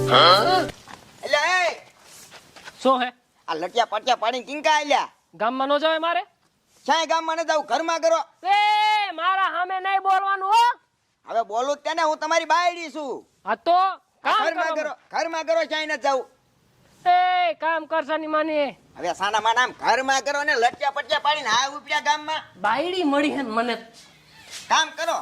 એટલે એ શું હે આ લટિયા પટિયા પાણી કિંકા આલ્યા ગામમાં નો જવાય મારે? ક્યાંય ગામમાં ન જાવ, ઘરમાં કરો. એ મારા સામે નહીં બોલવાનું હો. હવે બોલું જ તેને, હું તમારી બાયડી છું. આ તો કામ ઘરમાં કરો, ઘરમાં કરો, ક્યાંય ન જાવ. એ કામ કરસાની માની હવે સાના માના આમ ઘરમાં કરો ને લટિયા પટિયા પાડીને આ ઉપડ્યા ગામમાં. બાયડી મળી હે ને મને. કામ કરો.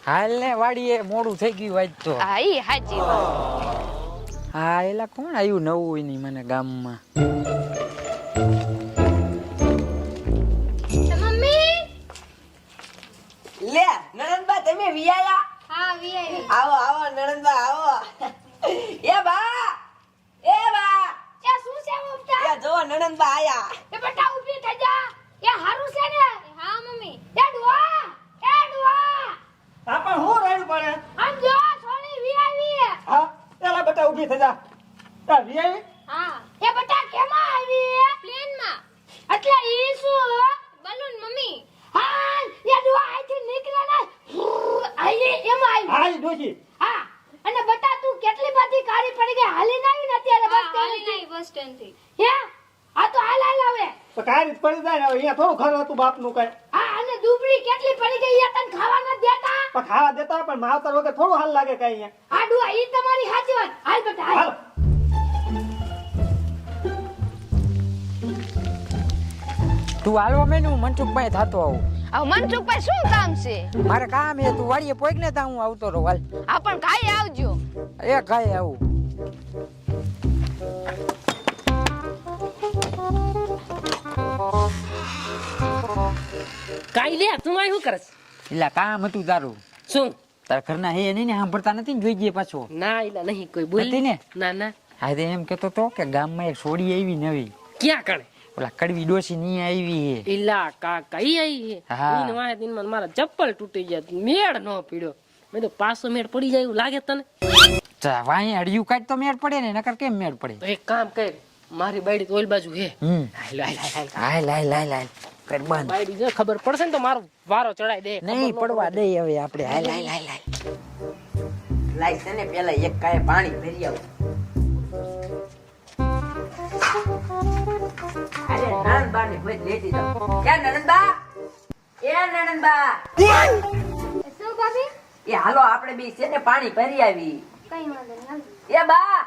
હાલ ને વાડીએ મોડું થઈ ગયું આજ તો. હા ઈ હાચી વાત. હા એલા કોણ આવ્યું નવું એની મને ગામમાં? મમ્મી લે નણંદબા તમે વિયાયા? હા વીઆઈ આવો આવો નણંદબા આવો. એ બા એ શું છે મમતા? એ જો નણંદબા આયા. એ બેટા ઊભી થઈ જા. એ હારું છે ને? હા મમ્મી. એ ડુઆ આપણ હું રાડ્યું પડે? આમ જો સોની વીઆઈ. હા એલા બેટા ઊભી થઈ જા. તા વીઆઈ? હા એ બેટા કેમાં આવી? પ્લેન માં. એટલે ઈ શું બલૂન મમ્મી? હા એ ડુઆ આથી નીકળે ને આઈ એમાં આવી. હાલ ડોશી. હા અને બેટા તું કેટલી બધી કાળી પડી ગઈ, હાલીને આવી ને અત્યારે બસ સ્ટેન્ડ થી. હે આ તો હાલ આવે. તો કાંઈ રીત પડી જાય ને હવે અહીંયા થોડું ખરું હતું બાપનું કઈ. હા અને દુબળી કેટલી પડી ગઈ, એ તને ખાવા ન દેતા. પણ ખાવા દેતા પણ માવતર વગર થોડું હાલ લાગે કઈ અહીંયા. આ ડુઆ ઈ તમારી સાચી વાત. હાલ બેટા હાલ. હાલ. તું હાલવા મેનું મનસુખભાઈ થતો આવું. હવે મનસુખભાઈ શું કામ છે? મારે કામ એ તું વાડીએ પોઈક ને તા હું આવતો રહું. હાલ આ પણ કાઈ આવજો. એ કાંઈ આવું. કાઈ લે તું આય શું કરસ? એલા કામ હતું તારું. શું? તારા ઘરના હે નહીં ને સાંભળતા નથી ને જોઈ જઈએ પાછો. ના એલા નહીં કોઈ બોલ નથી ને? ના ના. હા તે એમ કેતો તો કે ગામમાં એક છોડી આવી નવી. ક્યાં કણે? ઓલા કડવી ડોસી ની આવી હે. એલા કાકા ઈ આઈ હે. હા. ઈને વાહે દિનમાં મારા ચપ્પલ તૂટી ગયા, મેળ ન પીડ્યો. મેં તો પાછો મેળ પડી જાય એવું લાગે તને? ચા વાંહે અડિયું કાઢ તો મેળ પડે ને, નકર કેમ મેળ પડે? તો એક કામ કર, મારી બાયડી તો ઓલ બાજુ હે. હાલ હાલ હાલ હાલ. હાલ કર બંધ. બાયડી જો ખબર પડશે ને તો મારો વારો ચડાઈ દે. નહીં પડવા દે હવે આપણે. હાલ લાઈ છે ને પેલા એક કાય પાણી ભરી આવો. અરે નણંદબા ને કોઈ લેતી જાવ. ક્યાં નણંદબા? એ નણંદબા. શું ભાભી? એ હાલો આપણે બે છે ને પાણી ભરી આવી. કઈ વાંધો નહીં. એ બા.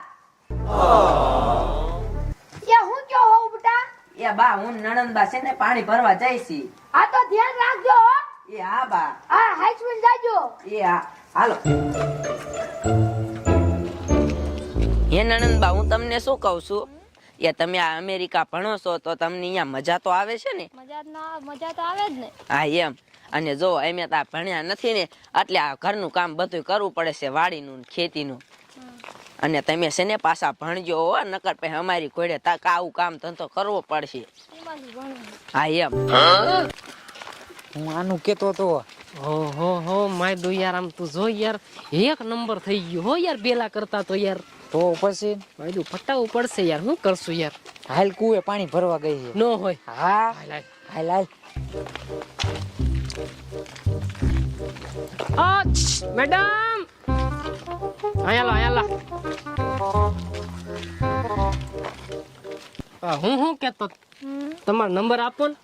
એ હું ક્યો હોઉં બેટા? એ બા હું નણંદબા છે ને પાણી ભરવા જાય છી. આ તો ધ્યાન રાખજો હો. એ હા બા. હા હાઈસ્કૂલ જાજો. એ હા હાલો. હે નણંદબા હું તમને શું કહું છું, એ તમે આ અમેરિકા ભણો છો તો તમને અહીંયા મજા તો આવે છે ને? મજા તો આવે જ ને. હા એમ. અને જો અમે તો ભણ્યા નથી ને એટલે આ ઘરનું કામ બધું કરવું પડે છે, વાડીનું ખેતીનું. અને તમે છે ને પાછા ભણજો હો, નકર પછી અમારી ઘોડે આવું કામ ધંધો કરવો પડશે. હા એમ. હું આનું કેતો તો. હો માય દો યાર, આમ તું જો યાર એક નંબર થઈ ગયો હો યાર પેલા કરતા તો યાર. તો પછી માય દો ફટાવું પડશે યાર, શું કરશું યાર? હાલ કુએ પાણી ભરવા ગઈ છે. નો હોય. હા હાલ. મેડમ આયાલા હું કેતો તમારો નંબર આપો ને.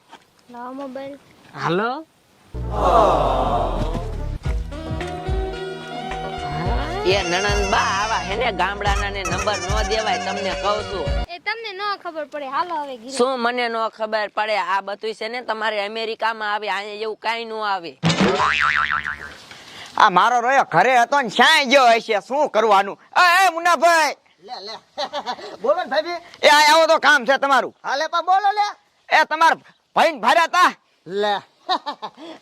લાવો મોબાઈલ. હાલો. એ નણંદબા આવા હે ને ગામડાના ને નંબર નો દેવાય, તમને કહું છું. એ તમને ન ખબર પડે. હાલો હવે ઘરે. શું મને નો ખબર પડે? આ બધું છે ને તમારે અમેરિકામાં આવે, અહીંયા એવું કાઈ નો આવે. આ મારો રોયો ઘરે હતો ને ક્યાંય ગયો હશે, શું કરવાનું? એ મુન્નાભાઈ, લે બોલો ને ભાભી. એ આ આવો તો કામ છે તમારું. હાલે પા બોલો લે. એ તમાર ભાઈને ભાર્યા તા? લે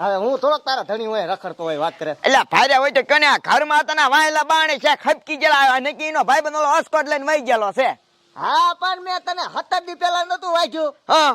હવે હું થોડોક તારા ધણી હોય રખડતો હોય વાત કરે. એટલે ભાર્યા હોય તો કને આ ઘરમાં તને વાહેલા બાણે છે ખપકી ગયેલા નકી નો ભાઈ બંધો અસ્કોટ લઈને વહી ગયેલો છે. હા પણ મેં તને 17 દી પહેલા નતું વાંચ્યું. હા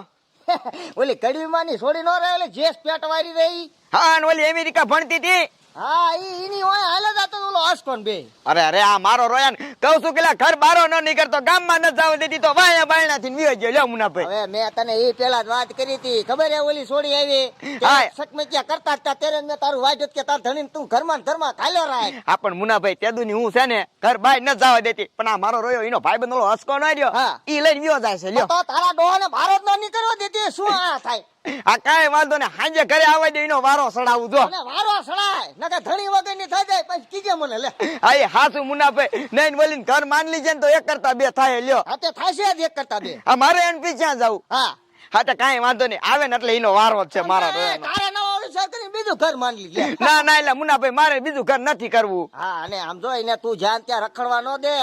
ઓલી કડવીમાંની છોડી નો રહે, જેસ પેટ વારી રહી. હા, અને ઓલી અમેરિકા ભણતી હતી હા ઈની હોય હાલે જાતો ઓલો અસકોન બે. અરે અરે આ મારો રોયન કહું છું કે લા ઘર બારો ન નીકળતો ગામમાં ન જાવ દેતી તો વાયા બાયણાથી વિયો ગયો લ્યો મુનાભાઈ. હવે મેં તને એ પેલા જ વાત કરી હતી ખબર હે ઓલી છોડી આવી હા. સકમકિયા કરતા હતા ત્યારે મેં તારું વાડ્યું કે તાર ધણીને તું ઘરમાં ને ઘરમાં ખાલ્યો રાખ. આ પણ મુનાભાઈ તેદુની હું છે ને ઘર બાય ન જવા દેતી પણ આ મારો રોયો એનો ભાઈ બંધો હસકો ન રહ્યો હા. ઈ લઈને વિયો જાય છે લ્યો. તો તારા ડોહાને ભારત ન નીકળવા દેતી શું આ થાય? આ કાંઈ વાંધો ને હાંજે ઘરે આવવા દે એનો વારો સડાવું જો. અને વારો સડાય નકર ધણી વગરની થઈ જાય પછી કીજે મને લે. આ એ હાસુ મુનાભાઈ નહીં બોલીને ઘર માન લીજે ને તો એક કરતા બે થાય લ્યો. હા તે થાશે જ એક કરતા બે. આ મારે એને પીછ્યા જાવું. હા હા તો કાંઈ વાંધો નહીં આવે ને એટલે એનો વારો જ છે મારા અને રોયાનો. તારે નવો વિચાર કરીને બીજું ઘર માન લીધે. ના ના એટલે મુનાભાઈ મારે બીજું ઘર નથી કરવું. હા અને આમ જો એને તું જ્યાં ત્યાં રખડવા ન દે.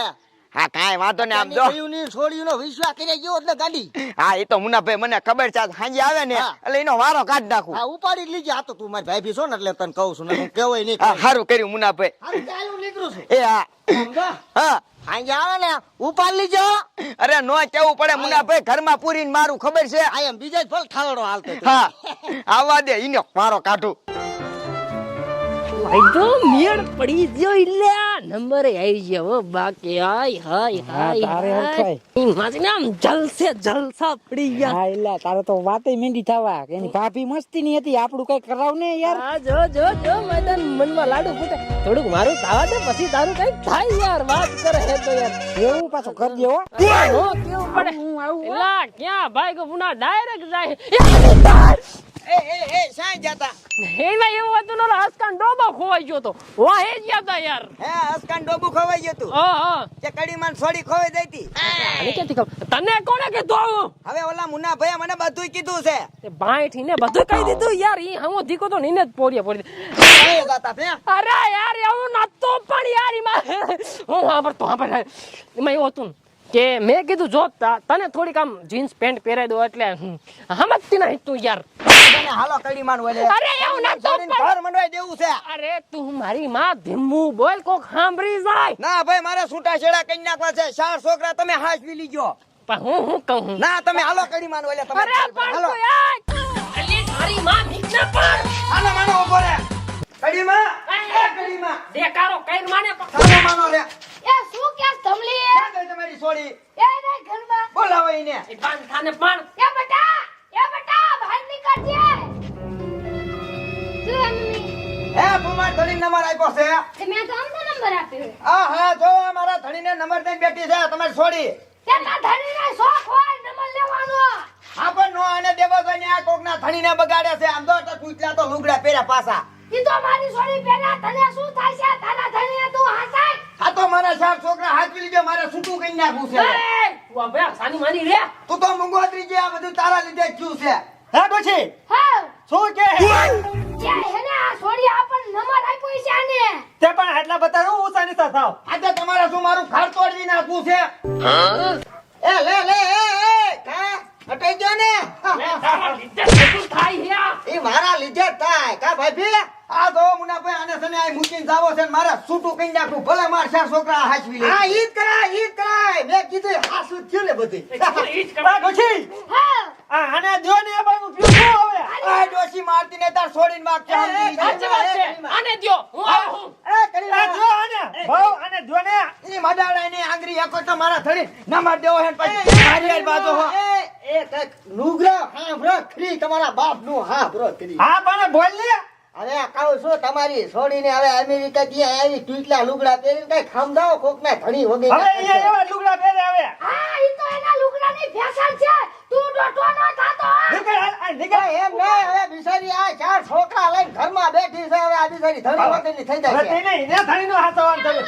હા કાંઈ વાંધો નહીં આમ જો. છોડીનો વિશ્વાસ કરી ગયો એટલે ગાડી. હા એ તો મુનાભાઈ મને ખબર છે હાંજે આવે ને હા. એટલે એનો વારો કાઢ નાખું. હા ઉપાડી જ લીજે. આ તો તું મારી ભાઈ છો ને એટલે તને કહું છું ને હું કેવાય નહીં. હા સારું કર્યું મુનાભાઈ. હારું ચાલ હું નીકળું છું. એ હા સમજો? હા અહીંયા આવે ને ઉપાડ લીજો. અરે નો કેવું પડે મુનાભાઈ ઘરમાં પૂરીને મારું ખબર છે. આ એમ બીજા જ ફળ ખાવડો હાલતો હતો. હા આવવા દે ઈનો વારો કાઢું. ભાઈ તો મેળ પડી ગયો એટલે આ નંબર આવી ગયો હો બાકી હાય હાય હાય તારે હાય. હરખાય. ઈ માજી આમ જલસે જલસા પડી ગયા. હા એટલે તારે તો વાતે મેંડી થવા કે એની ભાભી મસ્તી ની હતી આપણું કઈ કરાવ ને યાર. હા જો મેદાન મનમાં લાડુ ફૂટે થોડુંક મારું ખાવા દે પછી તારું કઈક થાય યાર વાત કરે હે તો યાર એવું પાછું કરજે હો. હો કેવું પડે એલા ક્યાં ભાઈ કો પુના ડાયરેક્ટ જાય એ સાઈ જાતા. એમાં એવું હતું ને હસકાન ડોબો ખોવાઈ ગયો તો વાહ એ જ યાદ યાર હે હસકાન ડોબુ ખવાઈ ગયું તું. હા તે કડીમાં છોડી ખવાઈ જઈતી. આને ક્યાંથી ખબર તને કોણે કીધું આવું હવે ઓલા મુન્નાભાઈએ મને બધુંય કીધું છે. તે ભાઈથી ને બધું કહી દીધું યાર ઈ હમો દીકો તો નીને જ પોડીએ પડી સાઈ જાતા હે. અરે યાર એવું નતો પણ યાર ઈમાં હું હા એમાં એવું હતું કે મેં કીધું જો તને થોડીક આમ જીન્સ પેન્ટ પહેરાઈ દો એટલે સમજતી નહીં તું યાર તને હાલો કડીમાં ઓલે. અરે એવું નતો છોડીને ઘર મંડવાઈ દેવું છે. અરે તું મારી માં ધીમું બોલ કોક સાંભળી જાય ના ભાઈ મારે છૂટા છેડા કઈ નાખવા છે. 4 છોકરા તમે હાચવી લીજો. પણ હું કહું ના તમે હાલો કડીમાં ઓલે તમે અરે પણ હાલો. તું યાર અલી મારી માં નીકળે પણ હાલો માનો ઉભો રે. કડીમાં એ કડીમાં દેકારો કઈ માને હાલો માનો રે. એ શું કેસ ધમલી ક્યાં ગઈ તમારી છોડી? એ રે ઘરમાં બોલાવો ઈને. એ બાન થાને પણ એ બેટા બહાર નીકળજે શું મમ્મી હે તમાર ધણીને નંબર આપ્યો છે. તે મેં તો અમને નંબર આપ્યો આ હા જો મારા ધણીને નંબર દઈને બેઠી છે તમારી છોડી. તે ના ધણીને શોખ હોય નંબર લેવાનો આ પણ નો આને દેવો જોઈએ ને આ કોકના ધણીને બગાડે છે. આમ તો કુટલા તો લુગડા પહેર્યા પાછા. ઈ તો મારી છોડી પેલા તને શું થાય છે તારા ધણીને તું હસાય આ તો મારા 4 છોકરા હાચવી લીધે મારે છૂટું કઈ નાખવું છે. એ તું હવે સાની માની રે તું તો મુંગોત્રી જે આ બધું તારા લીધે જ થયું છે. હે ડોશી હા શું કે જે હેને આ છોડી આપણ નંબર આપ્યો છે આને તે પણ આટલા બધા હું ઉસાની સાથે થાવ. આજે તમારે શું મારું ઘર તોડવી નાખવું છે? એ લે એ કા હટાઈ ગયો ને. થાય યાર એ મારા લીધે જ થાય કા ભાઈ. આ તો મુનાભાઈ આને સને આ મૂકીને જાવો છે ને મારે છૂટું કઈ નાખવું. ભલે માર 4 છોકરા હાચવી લે. હા ઈ કરાય મેં કીધું હાસુ થયું ને બધું. ડોશી હા આ આને દો ને આ બાઈ પીવું હવે. આ ડોશી મારતી ને તાર છોડીને વાગ કે સાચી વાત છે આને દ્યો હું આવું એ કરી જો આને ભાવ આને જો ને ઈ મડાડા ની આંગરી એકો તો મારા થડી નંબર દેવો હે પછી મારી આઈ બાજો હો. એ કઈક નુગરા હા બ્રો ખરી તમારા બાપ નું હા બ્રો કરી. હા પણ બોલ લે. હવે કહું છું તમારી છોડીને હવે અમેરિકા ગયા આવી ટૂટલા લુગડા પહેરીને કઈ ખમદાવો કોક ના ધણી વગેરે. હવે અહીંયા એવા લુગડા પહેરે હવે. હા ઈ તો એના લુગડાની ફેશન છે તું ડોટો ન થાતો નીકળ એમ નહીં હવે બિચારી આ 4 છોકરા લઈને ઘરમાં બેઠી છે હવે આ બિચારી ધણી વગરની થઈ જાય છે. તેને એને ધણીનો હાથવાન થયું.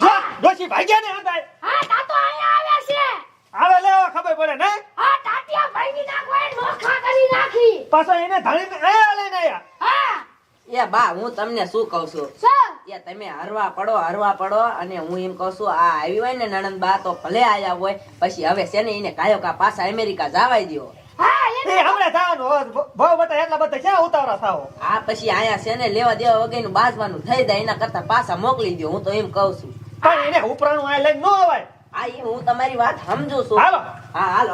હા ડોશી ભાગ્યા ને હંધાય. હા તાતો અહીંયા આવે છે હવે લેવા ખબર પડે ને. હા ટાટિયા ભાઈની નાખો એ નોખા કરી નાખી પાછો એને ધણી આયા લઈને આયા. હા એ બા હું તમને શું કહું છું સર એ તમે હરવા પડો અને હું એમ કહું છું આ આવી હોય ને નણંદ બા તો ભલે આયા હોય પછી હવે છે ને એને કાયો કા પાછા અમેરિકા જવાય દ્યો. હા એ હમણે જવાનું ભાવ બટા એટલા બધા ક્યાં ઉતાવળા થાઓ. આ પછી આયા છે ને લેવા દેવા વગરનું બાજવાનું થઈ જાય એના કરતા પાછા મોકલી દો. હું તો એમ કહું છું. પણ એને ઉપરાણું આ લઈને ન અવાય. આ ઈ હું તમારી વાત સમજુ છું. હાલો. હા હાલો